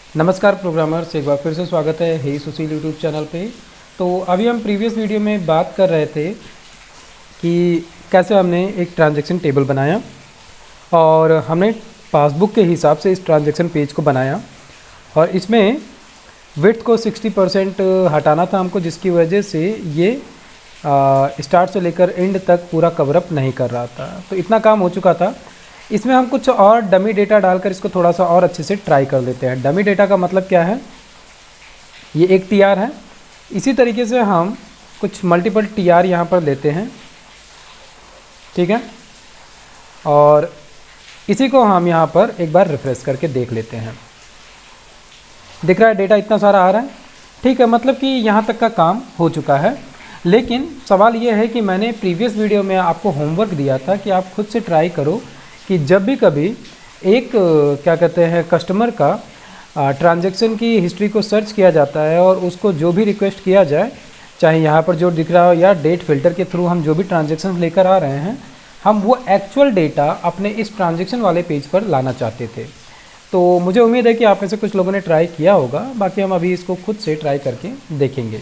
नमस्कार प्रोग्रामर्स, एक बार फिर से स्वागत है हे सुशील यूट्यूब चैनल पे। तो अभी हम प्रीवियस वीडियो में बात कर रहे थे कि कैसे हमने एक ट्रांजैक्शन टेबल बनाया और हमने पासबुक के हिसाब से इस ट्रांजैक्शन पेज को बनाया और इसमें विड्थ को 60% हटाना था हमको, जिसकी वजह से ये स्टार्ट से लेकर एंड तक पूरा कवरअप नहीं कर रहा था। तो इतना काम हो चुका था। इसमें हम कुछ और डमी डेटा डालकर इसको थोड़ा सा और अच्छे से ट्राई कर लेते हैं। डमी डेटा का मतलब क्या है, ये एक टीआर है। इसी तरीके से हम कुछ मल्टीपल टीआर यहाँ पर लेते हैं, ठीक है, और इसी को हम यहाँ पर एक बार रिफ्रेश करके देख लेते हैं। दिख रहा है डेटा इतना सारा आ रहा है, ठीक है, मतलब कि यहाँ तक का काम हो चुका है। लेकिन सवाल ये है कि मैंने प्रीवियस वीडियो में आपको होमवर्क दिया था कि आप खुद से ट्राई करो कि जब भी कभी एक क्या कहते हैं कस्टमर का ट्रांजैक्शन की हिस्ट्री को सर्च किया जाता है और उसको जो भी रिक्वेस्ट किया जाए, चाहे यहाँ पर जो दिख रहा हो या डेट फिल्टर के थ्रू हम जो भी ट्रांजैक्शन लेकर आ रहे हैं, हम वो एक्चुअल डेटा अपने इस ट्रांजैक्शन वाले पेज पर लाना चाहते थे। तो मुझे उम्मीद है कि आप में से कुछ लोगों ने ट्राई किया होगा, बाकी हम अभी इसको खुद से ट्राई करके देखेंगे।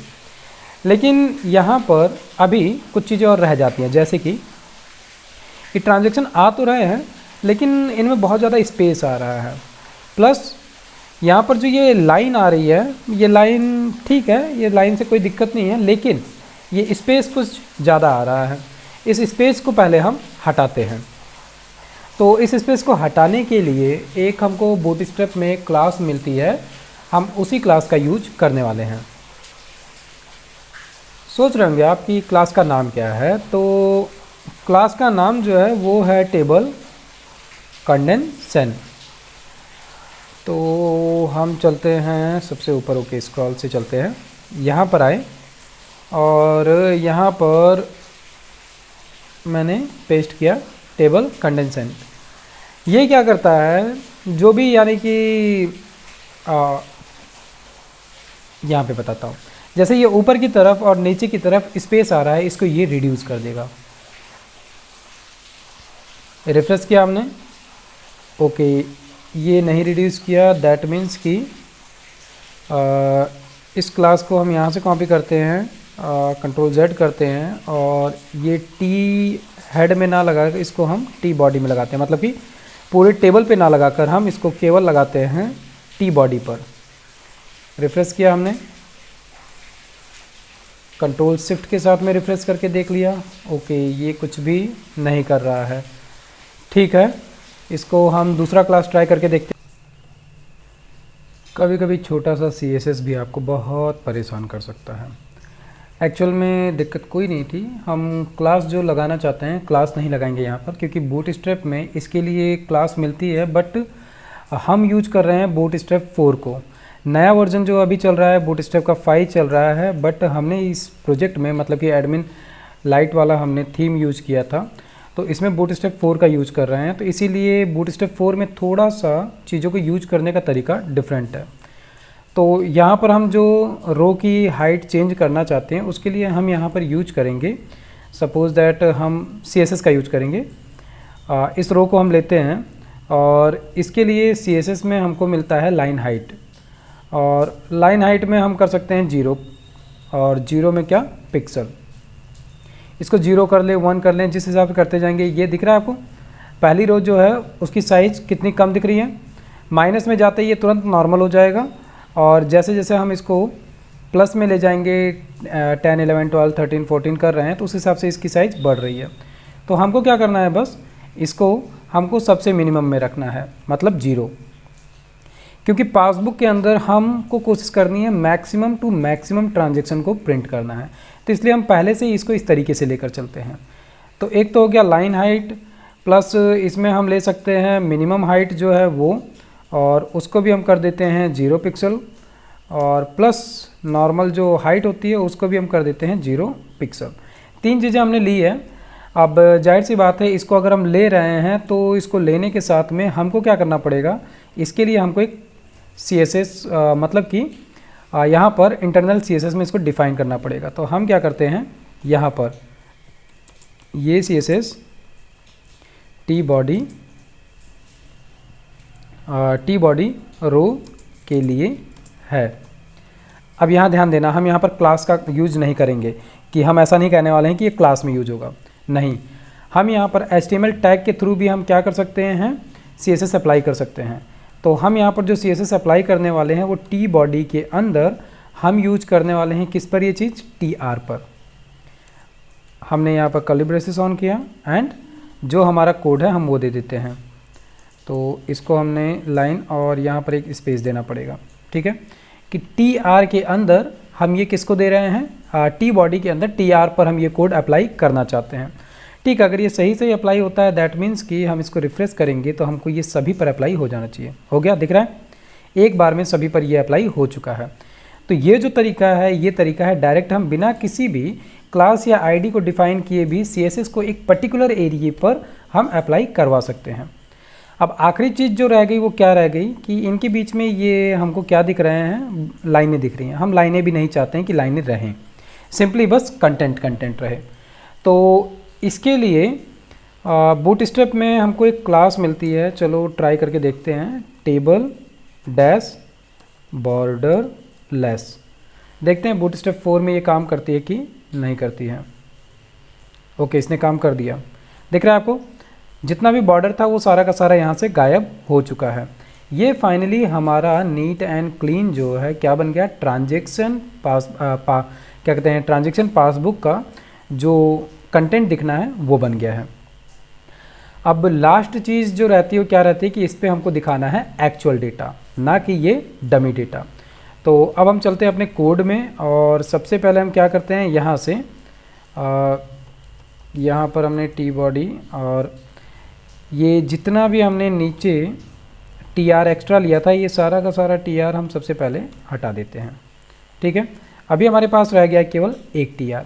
लेकिन यहाँ पर अभी कुछ चीज़ें और रह जाती हैं, जैसे कि ट्रांजैक्शन आ तो रहे हैं लेकिन इनमें बहुत ज़्यादा स्पेस आ रहा है। प्लस यहाँ पर जो ये लाइन आ रही है, ये लाइन ठीक है, ये लाइन से कोई दिक्कत नहीं है, लेकिन ये स्पेस कुछ ज़्यादा आ रहा है। इस स्पेस को पहले हम हटाते हैं। तो इस स्पेस को हटाने के लिए एक हमको बूटस्ट्रैप में क्लास मिलती है, हम उसी क्लास का यूज करने वाले हैं। सोच रहे होंगे आप कि क्लास का नाम क्या है। तो क्लास का नाम जो है वो है टेबल कंडेंसन। तो हम चलते हैं सबसे ऊपर, ओके, स्क्रॉल से चलते हैं, यहाँ पर आए और यहाँ पर मैंने पेस्ट किया टेबल कंडेंसन। ये क्या करता है, जो भी यानी कि यहाँ पे बताता हूँ, जैसे ये ऊपर की तरफ और नीचे की तरफ स्पेस आ रहा है, इसको ये रिड्यूस कर देगा। रिफ्रेश किया हमने, ओके, ये नहीं रिड्यूस किया, दैट मीन्स कि इस क्लास को हम यहाँ से कॉपी करते हैं, कंट्रोल Z करते हैं और ये टी हेड में ना लगाकर इसको हम टी बॉडी में लगाते हैं, मतलब कि पूरे टेबल पे ना लगाकर हम इसको केवल लगाते हैं टी बॉडी पर। रिफ्रेश किया हमने, कंट्रोल शिफ्ट के साथ में रिफ्रेश करके देख लिया, ओके, ये कुछ भी नहीं कर रहा है, ठीक है। इसको हम दूसरा क्लास ट्राई करके देखते हैं। कभी कभी छोटा सा CSS भी आपको बहुत परेशान कर सकता है। एक्चुअल में दिक्कत कोई नहीं थी, हम क्लास जो लगाना चाहते हैं क्लास नहीं लगाएंगे यहाँ पर, क्योंकि बूटस्ट्रैप में इसके लिए क्लास मिलती है, बट हम यूज कर रहे हैं बूटस्ट्रैप 4 को। नया वर्जन जो अभी चल रहा है बूटस्ट्रैप का 5 चल रहा है, बट हमने इस प्रोजेक्ट में मतलब कि एडमिन लाइट वाला हमने थीम यूज किया था, तो इसमें बूटस्ट्रैप 4 का यूज कर रहे हैं। तो इसीलिए बूटस्ट्रैप 4 में थोड़ा सा चीज़ों को यूज करने का तरीका डिफरेंट है। तो यहाँ पर हम जो रो की हाइट चेंज करना चाहते हैं उसके लिए हम यहाँ पर यूज करेंगे, सपोज दैट हम CSS का यूज करेंगे। इस रो को हम लेते हैं और इसके लिए CSS में हमको मिलता है लाइन हाइट, और लाइन हाइट में हम कर सकते हैं 0, और 0 में क्या, पिक्सल। इसको 0 कर लें, 1 कर लें, जिस हिसाब से करते जाएंगे। ये दिख रहा है आपको, पहली रो जो है उसकी साइज़ कितनी कम दिख रही है, माइनस में जाते ही ये तुरंत नॉर्मल हो जाएगा, और जैसे जैसे हम इसको प्लस में ले जाएंगे 10, 11, 12, 13, 14 कर रहे हैं, तो उस हिसाब से इसकी साइज़ बढ़ रही है। तो हमको क्या करना है, बस इसको हमको सबसे मिनिमम में रखना है, मतलब 0, क्योंकि पासबुक के अंदर हमको कोशिश करनी है मैक्सिमम टू मैक्सिमम ट्रांजैक्शन को प्रिंट करना है। तो इसलिए हम पहले से ही इसको इस तरीके से लेकर चलते हैं। तो एक तो हो गया लाइन हाइट, प्लस इसमें हम ले सकते हैं मिनिमम हाइट जो है वो, और उसको भी हम कर देते हैं 0 पिक्सल, और प्लस नॉर्मल जो हाइट होती है उसको भी हम कर देते हैं 0 पिक्सल। 3 चीज़ें हमने ली है। अब जाहिर सी बात है, इसको अगर हम ले रहे हैं तो इसको लेने के साथ में हमको क्या करना पड़ेगा, इसके लिए हमको एक CSS मतलब कि यहाँ पर इंटरनल CSS में इसको डिफ़ाइन करना पड़ेगा। तो हम क्या करते हैं, यहाँ पर ये CSS टी बॉडी रो के लिए है। अब यहाँ ध्यान देना, हम यहाँ पर क्लास का यूज नहीं करेंगे, कि हम ऐसा नहीं कहने वाले हैं कि ये क्लास में यूज होगा, नहीं। हम यहाँ पर HTML टैग के थ्रू भी हम क्या कर सकते हैं, CSS अप्लाई कर सकते हैं। तो हम यहाँ पर जो CSS अप्लाई करने वाले हैं वो टी बॉडी के अंदर हम यूज करने वाले हैं किस पर, ये चीज़ TR पर। हमने यहाँ पर कर्ली ब्रेसेस ऑन किया एंड जो हमारा कोड है हम वो दे देते हैं। तो इसको हमने लाइन और यहाँ पर एक स्पेस देना पड़ेगा, ठीक है, कि TR के अंदर हम ये किसको दे रहे हैं, टी बॉडी के अंदर TR पर हम ये कोड अप्लाई करना चाहते हैं। ठीक, अगर ये सही से अप्लाई होता है दैट मीन्स कि हम इसको रिफ्रेश करेंगे तो हमको ये सभी पर अप्लाई हो जाना चाहिए। हो गया, दिख रहा है, एक बार में सभी पर ये अप्लाई हो चुका है। तो ये जो तरीका है, ये तरीका है डायरेक्ट हम बिना किसी भी क्लास या आईडी को डिफाइन किए भी CSS को एक पर्टिकुलर एरिया पर हम अप्लाई करवा सकते हैं। अब आखिरी चीज़ जो रह गई वो क्या रह गई कि इनके बीच में ये हमको क्या दिख रहे हैं, लाइनें दिख रही हैं। हम लाइनें भी नहीं चाहते हैं कि लाइनें रहें, सिंपली बस कंटेंट रहे। तो इसके लिए बूटस्ट्रैप में हमको एक क्लास मिलती है, चलो ट्राई करके देखते हैं, टेबल डैश बॉर्डर लेस। देखते हैं बूटस्ट्रैप 4 में ये काम करती है कि नहीं करती है। ओके, इसने काम कर दिया, दिख रहा है आपको, जितना भी बॉर्डर था वो सारा का सारा यहाँ से गायब हो चुका है। ये फाइनली हमारा नीट एंड क्लीन जो है क्या बन गया, ट्रांजैक्शन क्या कहते हैं, ट्रांजैक्शन पासबुक का जो कंटेंट दिखना है वो बन गया है। अब लास्ट चीज़ जो रहती है वो क्या रहती है कि इस पर हमको दिखाना है एक्चुअल डेटा, ना कि ये डमी डेटा। तो अब हम चलते हैं अपने कोड में और सबसे पहले हम क्या करते हैं, यहाँ से यहाँ पर हमने टी बॉडी और ये जितना भी हमने नीचे TR एक्स्ट्रा लिया था ये सारा का सारा TR हम सबसे पहले हटा देते हैं। ठीक है, अभी हमारे पास रह गया केवल एक TR।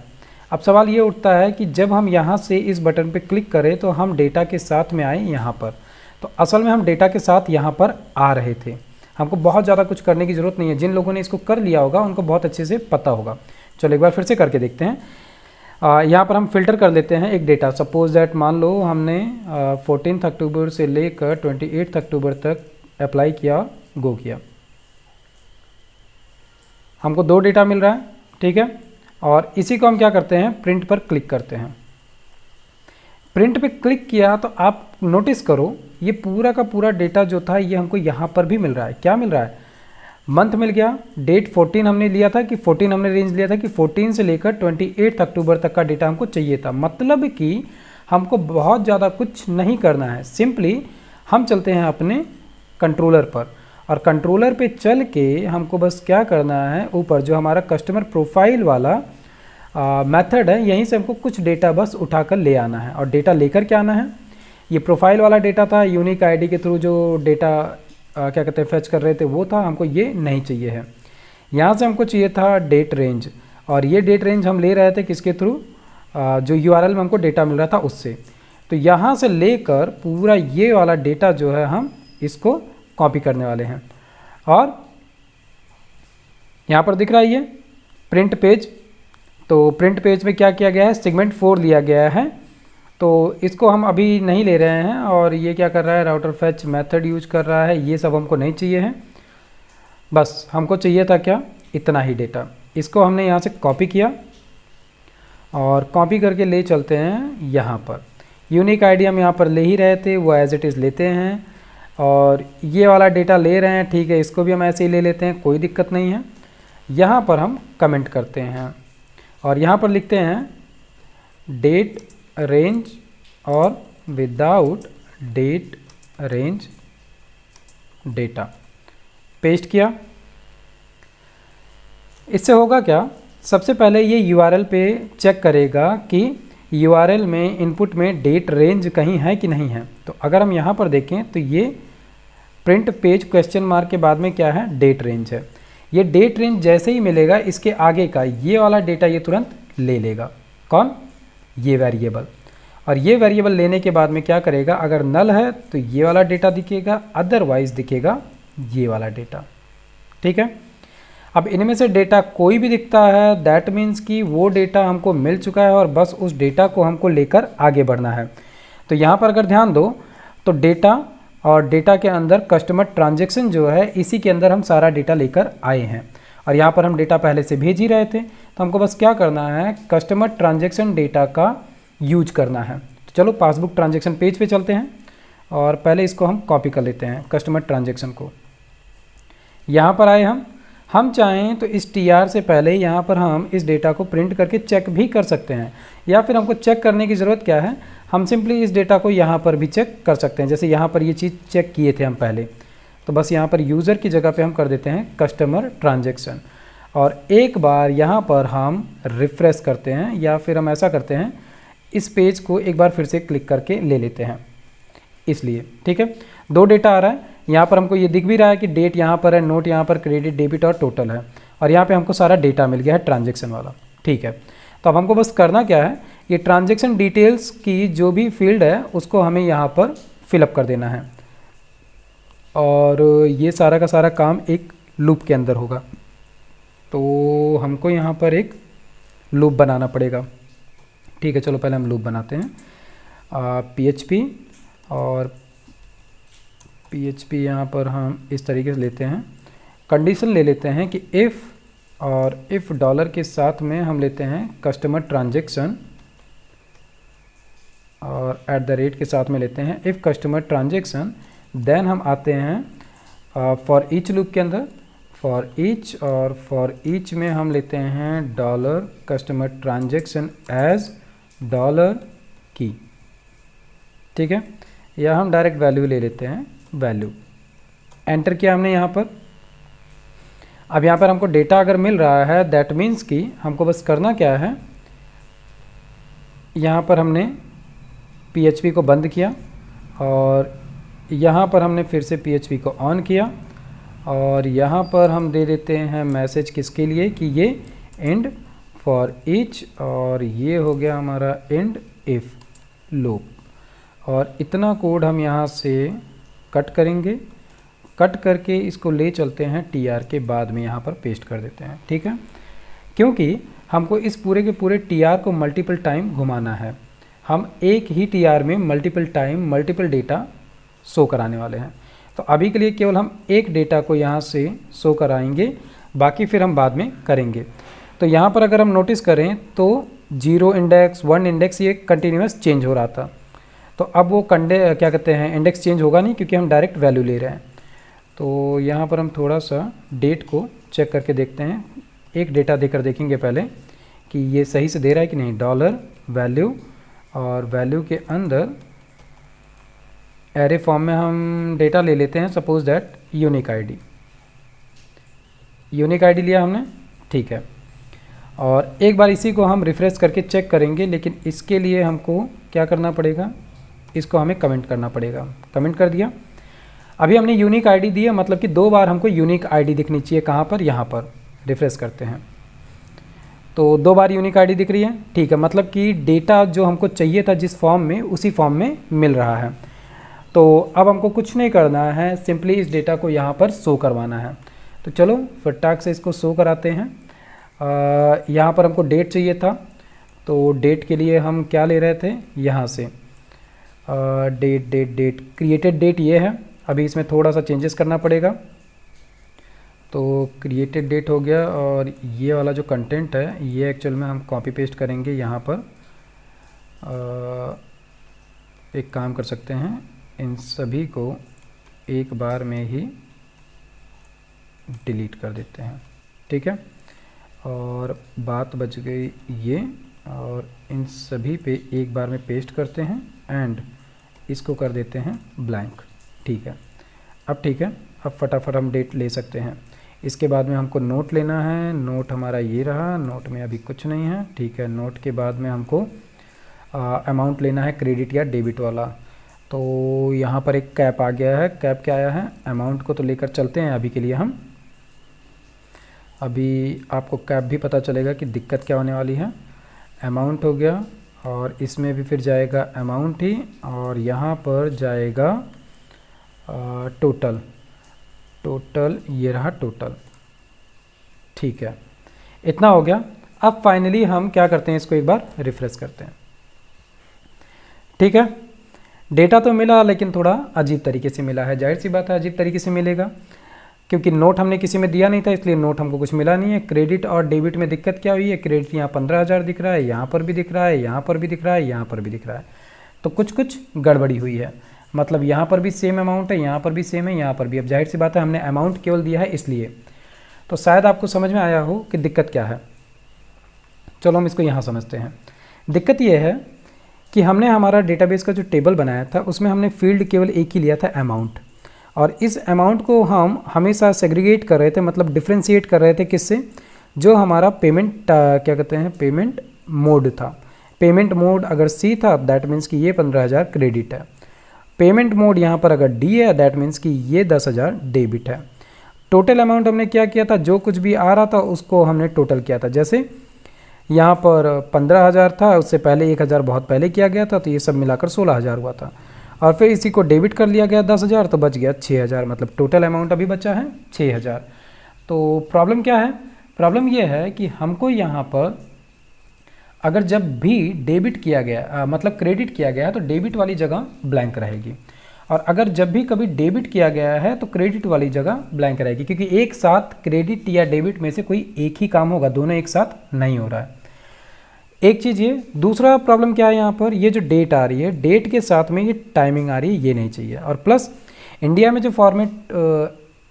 अब सवाल ये उठता है कि जब हम यहाँ से इस बटन पे क्लिक करें तो हम डेटा के साथ में आए यहाँ पर, तो असल में हम डेटा के साथ यहाँ पर आ रहे थे। हमको बहुत ज़्यादा कुछ करने की ज़रूरत नहीं है, जिन लोगों ने इसको कर लिया होगा उनको बहुत अच्छे से पता होगा। चलो एक बार फिर से करके देखते हैं। यहाँ पर हम फिल्टर कर लेते हैं एक डेटा, सपोज दैट मान लो हमने 14 अक्टूबर से लेकर 28 अक्टूबर तक अप्लाई किया, गो किया, हमको 2 डेटा मिल रहा है। ठीक है, और इसी को हम क्या करते हैं, प्रिंट पर क्लिक करते हैं। प्रिंट पे क्लिक किया तो आप नोटिस करो ये पूरा का पूरा डेटा जो था ये हमको यहाँ पर भी मिल रहा है। क्या मिल रहा है, मंथ मिल गया, डेट 14 हमने लिया था कि 14 हमने रेंज लिया था कि 14 से लेकर 28 अक्टूबर तक का डेटा हमको चाहिए था। मतलब कि हमको बहुत ज़्यादा कुछ नहीं करना है, सिंपली हम चलते हैं अपने कंट्रोलर पर और कंट्रोलर पे चल के हमको बस क्या करना है, ऊपर जो हमारा कस्टमर प्रोफाइल वाला मेथड है यहीं से हमको कुछ डेटा बस उठाकर ले आना है। और डेटा लेकर क्या आना है, ये प्रोफाइल वाला डेटा था, यूनिक आईडी के थ्रू जो डेटा क्या कहते हैं फेच कर रहे थे वो था, हमको ये नहीं चाहिए है। यहाँ से हमको चाहिए था डेट रेंज, और ये डेट रेंज हम ले रहे थे किसके थ्रू, जो URL में हमको डेटा मिल रहा था उससे। तो यहाँ से लेकर पूरा ये वाला डेटा जो है हम इसको कॉपी करने वाले हैं। और यहाँ पर दिख रहा है ये प्रिंट पेज, तो प्रिंट पेज में क्या किया गया है, सेगमेंट 4 लिया गया है, तो इसको हम अभी नहीं ले रहे हैं। और ये क्या कर रहा है, राउटर फैच मेथड यूज कर रहा है, ये सब हमको नहीं चाहिए है। बस हमको चाहिए था क्या, इतना ही डेटा। इसको हमने यहाँ से कॉपी किया और कॉपी करके ले चलते हैं यहाँ पर। यूनिक आईडी हम यहाँ पर ले ही रहे थे, वो एज इट इज़ लेते हैं। और ये वाला डेटा ले रहे हैं, ठीक है, इसको भी हम ऐसे ही ले लेते हैं, कोई दिक्कत नहीं है। यहाँ पर हम कमेंट करते हैं और यहाँ पर लिखते हैं डेट रेंज और without date range data, paste किया। इससे होगा क्या, सबसे पहले ये URL पे चेक करेगा कि URL में इनपुट में डेट रेंज कहीं है कि नहीं है। तो अगर हम यहाँ पर देखें तो ये प्रिंट पेज क्वेश्चन मार्क के बाद में क्या है, डेट रेंज है। ये डेट रेंज जैसे ही मिलेगा इसके आगे का ये वाला डेटा ये तुरंत ले लेगा। कौन, ये वेरिएबल। और ये वेरिएबल लेने के बाद में क्या करेगा, अगर नल है तो ये वाला डेटा दिखेगा, अदरवाइज दिखेगा ये वाला डेटा। ठीक है, अब इनमें से डेटा कोई भी दिखता है दैट मीन्स कि वो डेटा हमको मिल चुका है और बस उस डेटा को हमको लेकर आगे बढ़ना है। तो यहाँ पर अगर ध्यान दो तो डेटा और डेटा के अंदर कस्टमर ट्रांजैक्शन जो है इसी के अंदर हम सारा डेटा लेकर आए हैं। और यहाँ पर हम डेटा पहले से भेज ही रहे थे, तो हमको बस क्या करना है, कस्टमर ट्रांजैक्शन डेटा का यूज करना है। तो चलो पासबुक ट्रांजैक्शन पेज पे चलते हैं और पहले इसको हम कॉपी कर लेते हैं कस्टमर ट्रांजैक्शन को। यहाँ पर आए हम चाहें तो इस TR से पहले यहाँ पर हम इस डेटा को प्रिंट करके चेक भी कर सकते हैं, या फिर हमको चेक करने की ज़रूरत क्या है, हम सिंपली इस डेटा को यहाँ पर भी चेक कर सकते हैं। जैसे यहाँ पर ये चीज़ चेक किए थे हम पहले, तो बस यहाँ पर यूज़र की जगह पे हम कर देते हैं कस्टमर ट्रांजैक्शन, और एक बार यहाँ पर हम रिफ़्रेश करते हैं, या फिर हम ऐसा करते हैं इस पेज को एक बार फिर से क्लिक करके ले लेते हैं इसलिए। ठीक है, 2 डेटा आ रहा है, यहाँ पर हमको ये दिख भी रहा है कि डेट यहाँ पर है, नोट यहाँ पर, क्रेडिट, डेबिट और टोटल है, और यहाँ पे हमको सारा डेटा मिल गया है ट्रांजैक्शन वाला। ठीक है, तो अब हमको बस करना क्या है, ये ट्रांजैक्शन डिटेल्स की जो भी फील्ड है उसको हमें यहाँ पर फिलअप कर देना है, और ये सारा का सारा काम एक लूप के अंदर होगा। तो हमको यहाँ पर एक लूप बनाना पड़ेगा। ठीक है, चलो पहले हम लूप बनाते हैं। PHP और PHP यहाँ पर हम इस तरीके से लेते हैं, कंडीशन ले लेते हैं कि इफ़, और इफ़ डॉलर के साथ में हम लेते हैं कस्टमर ट्रांजैक्शन, और एट द रेट के साथ में लेते हैं इफ़ कस्टमर ट्रांजैक्शन। देन हम आते हैं फॉर ईच लूप के अंदर, फॉर ईच, और फॉर ईच में हम लेते हैं dollar customer transaction as dollar की। ठीक है, या हम डायरेक्ट वैल्यू ले लेते हैं, वैल्यू एंटर किया हमने यहाँ पर। अब यहाँ पर हमको डेटा अगर मिल रहा है, दैट मीन्स कि हमको बस करना क्या है, यहाँ पर हमने PHP को बंद किया, और यहाँ पर हमने फिर से PHP को ऑन किया, और यहाँ पर हम दे देते हैं मैसेज किसके लिए कि ये एंड फॉर ईच, और ये हो गया हमारा एंड इफ़ लूप। और इतना कोड हम यहाँ से कट करेंगे, कट करके इसको ले चलते हैं TR के बाद में यहाँ पर पेस्ट कर देते हैं। ठीक है, क्योंकि हमको इस पूरे के पूरे TR को मल्टीपल टाइम घुमाना है, हम एक ही TR में multiple time multiple data show कराने वाले हैं। तो अभी के लिए केवल हम एक डेटा को यहाँ से शो कराएंगे, बाकी फिर हम बाद में करेंगे। तो यहाँ पर अगर हम नोटिस करें तो 0 इंडेक्स 1 इंडेक्स ये कंटिन्यूस चेंज हो रहा था, तो अब वो क्या कहते हैं इंडेक्स चेंज होगा नहीं, क्योंकि हम डायरेक्ट वैल्यू ले रहे हैं। तो यहाँ पर हम थोड़ा सा डेट को चेक करके देखते हैं, एक डेटा देकर देखेंगे पहले कि ये सही से दे रहा है कि नहीं। डॉलर वैल्यू, और वैल्यू के अंदर एरे फॉर्म में हम डेटा ले लेते हैं, suppose that unique ID, unique ID लिया हमने। ठीक है, और एक बार इसी को हम रिफ़्रेश करके चेक करेंगे, लेकिन इसके लिए हमको क्या करना पड़ेगा, इसको हमें कमेंट करना पड़ेगा। कमेंट कर दिया, अभी हमने यूनिक आईडी दी है, मतलब कि 2 बार हमको यूनिक आईडी दिखनी चाहिए। कहाँ पर, यहाँ पर रिफ़्रेश करते हैं तो 2 बार यूनिक आईडी दिख रही है। ठीक है, मतलब कि डेटा जो हमको चाहिए था जिस फॉर्म में, उसी फॉर्म में मिल रहा है। तो अब हमको कुछ नहीं करना है, सिंपली इस डेटा को यहाँ पर शो करवाना है। तो चलो फटाक से इसको शो कराते हैं। यहाँ पर हमको डेट चाहिए था, तो डेट के लिए हम क्या ले रहे थे, यहाँ से date date date created date ये है। अभी इसमें थोड़ा सा चेंजेस करना पड़ेगा, तो क्रिएटेड डेट हो गया, और ये वाला जो कंटेंट है ये एक्चुअल में हम कॉपी पेस्ट करेंगे यहाँ पर। एक काम कर सकते हैं, इन सभी को एक बार में ही डिलीट कर देते हैं। ठीक है, और बात बच गई ये, और इन सभी पे एक बार में पेस्ट करते हैं, एंड इसको कर देते हैं ब्लैंक। ठीक है, अब ठीक है, अब फटाफट हम डेट ले सकते हैं। इसके बाद में हमको नोट लेना है, नोट हमारा ये रहा, नोट में अभी कुछ नहीं है। ठीक है, नोट के बाद में हमको अमाउंट लेना है, क्रेडिट या डेबिट वाला। तो यहाँ पर एक कैप आ गया है, कैप क्या आया है, अमाउंट को तो लेकर चलते हैं अभी के लिए हम। अभी आपको कैप भी पता चलेगा कि दिक्कत क्या होने वाली है। अमाउंट हो गया, और इसमें भी फिर जाएगा अमाउंट ही, और यहाँ पर जाएगा टोटल, टोटल ये रहा टोटल। ठीक है, इतना हो गया। अब फाइनली हम क्या करते हैं, इसको एक बार रिफ्रेश करते हैं। ठीक है, डेटा तो मिला लेकिन थोड़ा अजीब तरीके से मिला है, जाहिर सी बात है अजीब तरीके से मिलेगा क्योंकि नोट हमने किसी में दिया नहीं था, इसलिए नोट हमको कुछ मिला नहीं है। क्रेडिट और डेबिट में दिक्कत क्या हुई है, क्रेडिट यहाँ 15,000 दिख रहा है, यहाँ पर भी दिख रहा है, यहाँ पर भी दिख रहा है, यहाँ पर भी दिख रहा है, तो कुछ कुछ गड़बड़ी हुई है। मतलब यहाँ पर भी सेम अमाउंट है, यहाँ पर भी सेम है, यहाँ पर भी। अब जाहिर सी बात है हमने अमाउंट केवल दिया है इसलिए, तो शायद आपको समझ में आया हो कि दिक्कत क्या है। चलो हम इसको यहाँ समझते हैं। दिक्कत ये है कि हमने हमारा डेटाबेस का जो टेबल बनाया था उसमें हमने फील्ड केवल एक ही लिया था, अमाउंट, और इस अमाउंट को हम हमेशा सेग्रीगेट कर रहे थे, मतलब डिफ्रेंशिएट कर रहे थे किससे, जो हमारा पेमेंट क्या कहते हैं पेमेंट मोड था। पेमेंट मोड अगर सी था दैट मीन्स कि ये 15,000 क्रेडिट है। पेमेंट मोड यहाँ पर अगर डी है दैट मीन्स कि ये 10,000 डेबिट है। टोटल अमाउंट हमने क्या किया था, जो कुछ भी आ रहा था उसको हमने टोटल किया था। जैसे यहाँ पर 15,000 था, उससे पहले 1,000 बहुत पहले किया गया था, तो ये सब मिलाकर 16,000 हुआ था, और फिर इसी को डेबिट कर लिया गया 10,000, तो बच गया 6,000, मतलब टोटल अमाउंट अभी बचा है 6,000। तो प्रॉब्लम क्या है, प्रॉब्लम ये है कि हमको यहाँ पर अगर जब भी डेबिट किया गया मतलब क्रेडिट किया गया तो डेबिट वाली जगह ब्लैंक रहेगी, और अगर जब भी कभी डेबिट किया गया है तो क्रेडिट वाली जगह ब्लैंक रहेगी, क्योंकि एक साथ क्रेडिट या डेबिट में से कोई एक ही काम होगा, दोनों एक साथ नहीं हो रहा है। एक चीज़ ये। दूसरा प्रॉब्लम क्या है, यहाँ पर ये जो डेट आ रही है, डेट के साथ में ये टाइमिंग आ रही है, ये नहीं चाहिए। और प्लस इंडिया में जो फॉर्मेट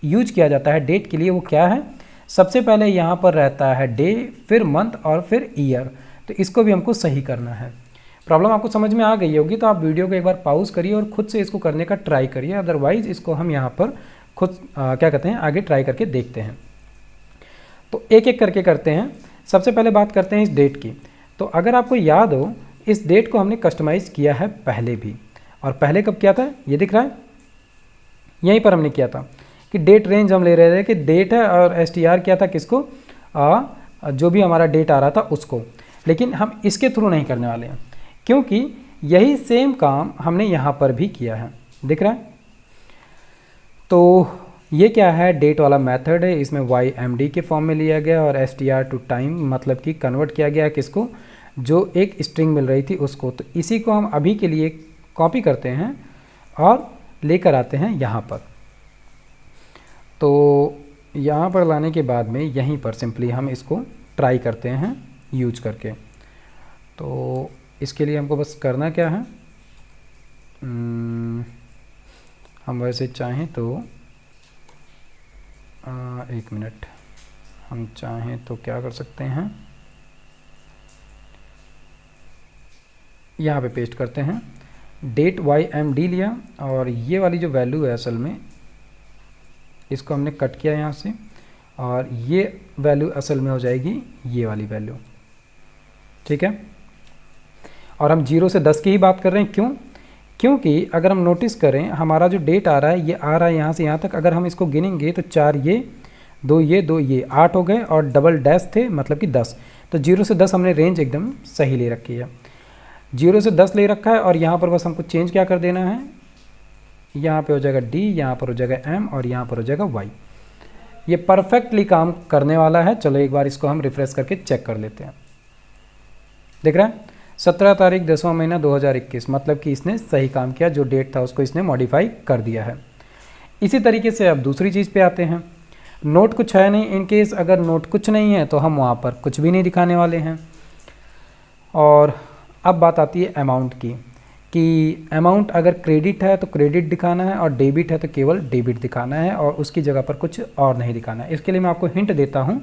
यूज किया जाता है डेट के लिए वो क्या है, सबसे पहले यहाँ पर रहता है डे, फिर मंथ और फिर ईयर, तो इसको भी हमको सही करना है। प्रॉब्लम आपको समझ में आ गई होगी, तो आप वीडियो को एक बार पॉज करिए और खुद से इसको करने का ट्राई करिए, अदरवाइज इसको हम यहाँ पर खुद क्या कहते हैं आगे ट्राई करके देखते हैं। तो एक एक करके करते हैं। सबसे पहले बात करते हैं इस डेट की। तो अगर आपको याद हो, इस डेट को हमने कस्टमाइज़ किया है पहले भी, और पहले कब किया था, ये दिख रहा है, यहीं पर हमने किया था कि डेट रेंज हम ले रहे थे कि डेट है और STR क्या था किसको, जो भी हमारा डेट आ रहा था उसको। लेकिन हम इसके थ्रू नहीं करने वाले हैं, क्योंकि यही सेम काम हमने यहाँ पर भी किया है, दिख रहा है। तो ये क्या है, डेट वाला मेथड है, इसमें YMD के फॉर्म में लिया गया और STR टू टाइम मतलब कि कन्वर्ट किया गया किसको, जो एक स्ट्रिंग मिल रही थी उसको। तो इसी को हम अभी के लिए कॉपी करते हैं और लेकर आते हैं यहाँ पर। तो यहाँ पर लाने के बाद में यहीं पर सिंपली हम इसको ट्राई करते हैं यूज करके। तो इसके लिए हमको बस करना क्या है, हम वैसे चाहें तो एक मिनट, हम चाहें तो क्या कर सकते हैं, यहाँ पे पेस्ट करते हैं, डेट YMD लिया, और ये वाली जो वैल्यू है असल में इसको हमने कट किया यहाँ से, और ये वैल्यू असल में हो जाएगी ये वाली वैल्यू, ठीक है। और हम 0 से 10 की ही बात कर रहे हैं, क्यों, क्योंकि अगर हम नोटिस करें हमारा जो डेट आ रहा है ये आ रहा है यहाँ से यहाँ तक, अगर हम इसको गिनेंगे तो 4 ये 2 ये 2 ये 8 हो गए, और डबल डैश थे मतलब कि 10। तो 0 से 10 हमने रेंज एकदम सही ले रखी है, 0 से 10 ले रखा है, और यहाँ पर बस हमको चेंज क्या कर देना है, यहाँ पे हो जाएगा D, यहाँ पर हो जाएगा M, और यहाँ पर हो जाएगा Y। ये परफेक्टली काम करने वाला है। चलो एक बार इसको हम रिफ्रेश करके चेक कर लेते हैं। देख रहा है 17 तारीख 10वां महीना 2021, मतलब कि इसने सही काम किया, जो डेट था उसको इसने मॉडिफाई कर दिया है। इसी तरीके से अब दूसरी चीज़ पे आते हैं। नोट कुछ है नहीं, इन केस अगर नोट कुछ नहीं है तो हम वहाँ पर कुछ भी नहीं दिखाने वाले हैं। और अब बात आती है अमाउंट की, कि अमाउंट अगर क्रेडिट है तो क्रेडिट दिखाना है, और डेबिट है तो केवल डेबिट दिखाना है, और उसकी जगह पर कुछ और नहीं दिखाना है। इसके लिए मैं आपको हिंट देता हूँ।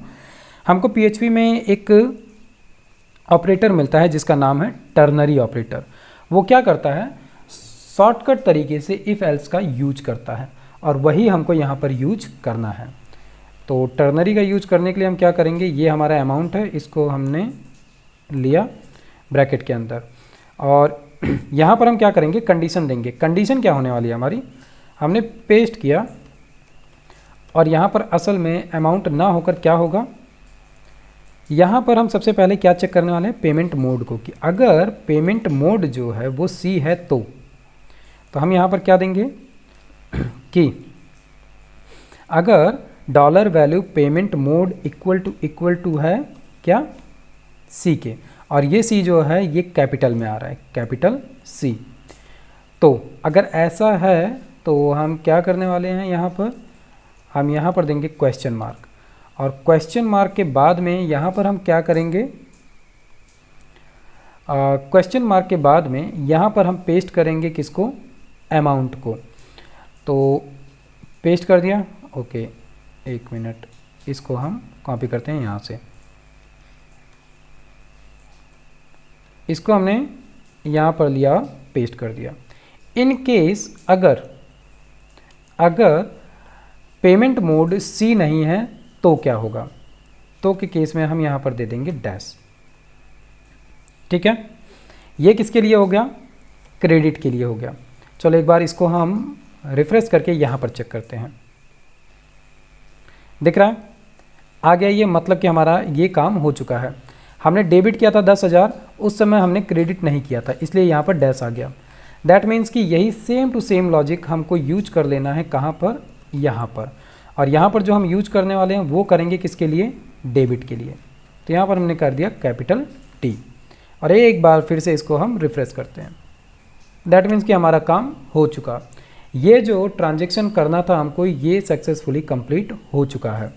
हमको PHP में एक ऑपरेटर मिलता है जिसका नाम है टर्नरी ऑपरेटर। वो क्या करता है, शॉर्टकट तरीके से इफ़ एल्स का यूज करता है, और वही हमको यहाँ पर यूज करना है। तो टर्नरी का यूज करने के लिए हम क्या करेंगे, ये हमारा अमाउंट है, इसको हमने लिया ब्रैकेट के अंदर, और यहाँ पर हम क्या करेंगे, कंडीशन देंगे। कंडीशन क्या होने वाली है हमारी, हमने पेस्ट किया, और यहाँ पर असल में अमाउंट ना होकर क्या होगा, यहाँ पर हम सबसे पहले क्या चेक करने वाले हैं, पेमेंट मोड को, कि अगर पेमेंट मोड जो है वो C है तो हम यहाँ पर क्या देंगे कि अगर dollar value payment mode equal to है क्या, C के, और ये C जो है ये कैपिटल में आ रहा है, कैपिटल C। तो अगर ऐसा है तो हम क्या करने वाले हैं, यहाँ पर हम यहाँ पर देंगे क्वेश्चन मार्क, और क्वेश्चन मार्क के बाद में यहाँ पर हम क्या करेंगे, क्वेश्चन मार्क के बाद में यहाँ पर हम पेस्ट करेंगे किसको, अमाउंट को। तो पेस्ट कर दिया, ओके, एक मिनट, इसको हम कॉपी करते हैं यहाँ से, इसको हमने यहाँ पर लिया, पेस्ट कर दिया। इन केस अगर पेमेंट मोड सी नहीं है तो क्या होगा, तो के केस में हम यहाँ पर दे देंगे डैश। ठीक है, ये किसके लिए हो गया, क्रेडिट के लिए हो गया। चलो एक बार इसको हम रिफ्रेश करके यहाँ पर चेक करते हैं, दिख रहा है आ गया ये, मतलब कि हमारा ये काम हो चुका है। हमने डेबिट किया था 10,000, उस समय हमने क्रेडिट नहीं किया था, इसलिए यहाँ पर डैश आ गया। दैट मीन्स कि यही सेम टू सेम लॉजिक हमको यूज कर लेना है, कहाँ पर, यहाँ पर। और यहाँ पर जो हम यूज करने वाले हैं वो करेंगे किसके लिए, डेबिट के लिए। तो यहाँ पर हमने कर दिया कैपिटल टी, और एक बार फिर से इसको हम रिफ्रेश करते हैं। दैट मीन्स कि हमारा काम हो चुका, ये जो ट्रांजेक्शन करना था हमको ये सक्सेसफुली कंप्लीट हो चुका है।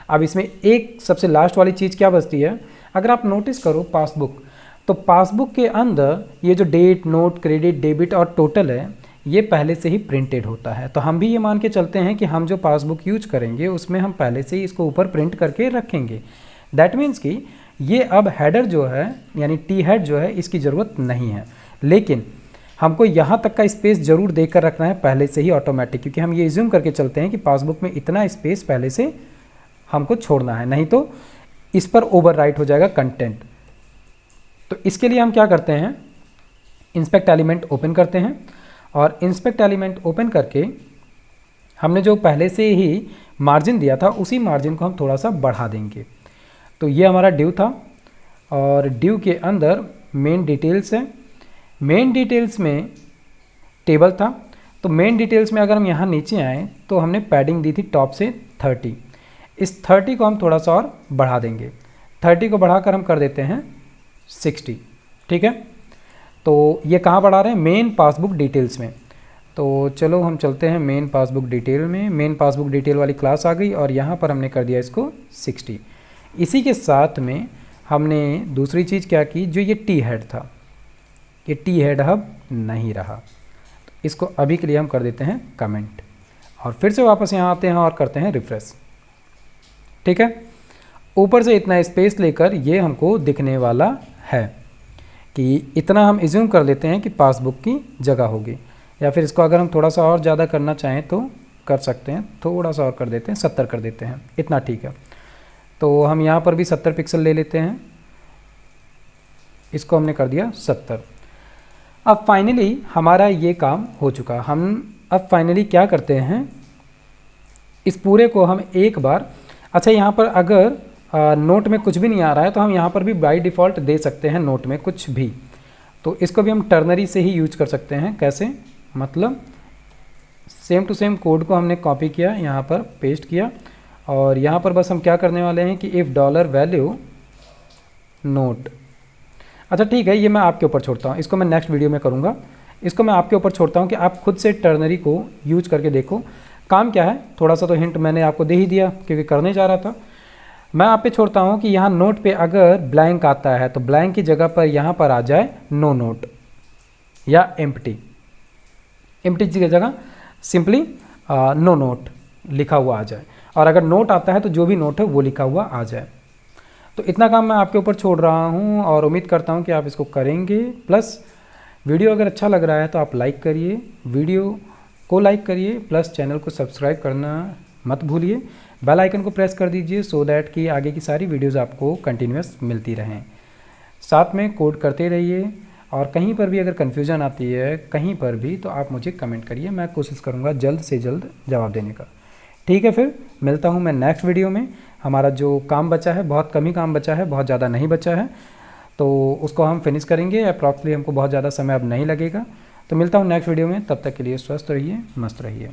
अब इसमें एक सबसे लास्ट वाली चीज़ क्या बचती है, अगर आप नोटिस करो पासबुक, तो पासबुक के अंदर ये जो डेट, नोट, क्रेडिट, डेबिट और टोटल है ये पहले से ही प्रिंटेड होता है। तो हम भी ये मान के चलते हैं कि हम जो पासबुक यूज करेंगे उसमें हम पहले से ही इसको ऊपर प्रिंट करके रखेंगे। दैट मीन्स कि ये अब हेडर जो है यानी टी हेड जो है इसकी ज़रूरत नहीं है, लेकिन हमको यहाँ तक का स्पेस ज़रूर देकर रखना है पहले से ही ऑटोमेटिक, क्योंकि हम ये एज्यूम करके चलते हैं कि पासबुक में इतना स्पेस पहले से हमको छोड़ना है, नहीं तो इस पर ओवरराइट हो जाएगा कंटेंट। तो इसके लिए हम क्या करते हैं, इंस्पेक्ट एलिमेंट ओपन करते हैं, और इंस्पेक्ट एलिमेंट ओपन करके हमने जो पहले से ही मार्जिन दिया था उसी मार्जिन को हम थोड़ा सा बढ़ा देंगे। तो ये हमारा ड्यू था, और ड्यू के अंदर मेन डिटेल्स है, मेन डिटेल्स में टेबल था। तो मेन डिटेल्स में अगर हम यहाँ नीचे आएँ तो हमने पैडिंग दी थी टॉप से 30, इस 30 को हम थोड़ा सा और बढ़ा देंगे, 30 को बढ़ाकर हम कर देते हैं 60। ठीक है, तो ये कहाँ बढ़ा रहे हैं, मेन पासबुक डिटेल्स में। तो चलो हम चलते हैं मेन पासबुक डिटेल में, मेन पासबुक डिटेल वाली क्लास आ गई, और यहाँ पर हमने कर दिया इसको 60। इसी के साथ में हमने दूसरी चीज़ क्या की, जो ये टी हेड था, ये टी हेड अब नहीं रहा, तो इसको अभी के लिए हम कर देते हैं कमेंट, और फिर से वापस यहाँ आते हैं और करते हैं रिफ्रेश। ठीक है, ऊपर से इतना स्पेस लेकर ये हमको दिखने वाला है कि इतना हम एज्यूम कर लेते हैं कि पासबुक की जगह होगी, या फिर इसको अगर हम थोड़ा सा और ज़्यादा करना चाहें तो कर सकते हैं, थोड़ा सा और कर देते हैं, 70 कर देते हैं, इतना ठीक है। तो हम यहाँ पर भी 70 पिक्सल ले लेते हैं, इसको हमने कर दिया 70। अब फाइनली हमारा ये काम हो चुका। हम अब फाइनली क्या करते हैं, इस पूरे को हम एक बार, अच्छा यहाँ पर अगर नोट में कुछ भी नहीं आ रहा है तो हम यहाँ पर भी बाय डिफ़ॉल्ट दे सकते हैं नोट में कुछ भी, तो इसको भी हम टर्नरी से ही यूज कर सकते हैं। कैसे, मतलब सेम टू सेम कोड को हमने कॉपी किया, यहाँ पर पेस्ट किया, और यहाँ पर बस हम क्या करने वाले हैं कि इफ़ डॉलर वैल्यू नोट, अच्छा ठीक है, ये मैं आपके ऊपर छोड़ता हूँ, इसको मैं नेक्स्ट वीडियो में करूँगा। इसको मैं आपके ऊपर छोड़ता हूँ कि आप खुद से टर्नरी को यूज करके देखो काम क्या है। थोड़ा सा तो हिंट मैंने आपको दे ही दिया क्योंकि करने जा रहा था। मैं आप पे छोड़ता हूँ कि यहाँ नोट पे अगर ब्लैंक आता है तो ब्लैंक की जगह पर यहाँ पर आ जाए नो नोट या एम्प्टी, एम्प्टी की जगह सिंपली नो नोट लिखा हुआ आ जाए, और अगर नोट आता है तो जो भी नोट है वो लिखा हुआ आ जाए। तो इतना काम मैं आपके ऊपर छोड़ रहा हूँ और उम्मीद करता हूँ कि आप इसको करेंगे। प्लस वीडियो अगर अच्छा लग रहा है तो आप लाइक करिए, वीडियो को लाइक करिए, प्लस चैनल को सब्सक्राइब करना मत भूलिए, बेल आइकन को प्रेस कर दीजिए सो दैट कि आगे की सारी वीडियोस आपको कंटिन्यूस मिलती रहें। साथ में कोड करते रहिए, और कहीं पर भी अगर कन्फ्यूज़न आती है कहीं पर भी तो आप मुझे कमेंट करिए, मैं कोशिश करूँगा जल्द से जल्द जवाब देने का। ठीक है, फिर मिलता हूँ मैं नेक्स्ट वीडियो में। हमारा जो काम बचा है, बहुत कम ही काम बचा है, बहुत ज़्यादा नहीं बचा है, तो उसको हम फिनिश करेंगे। अप्रॉक्सली हमको बहुत ज़्यादा समय अब नहीं लगेगा। तो मिलता हूँ नेक्स्ट वीडियो में, तब तक के लिए स्वस्थ रहिए, मस्त रहिए।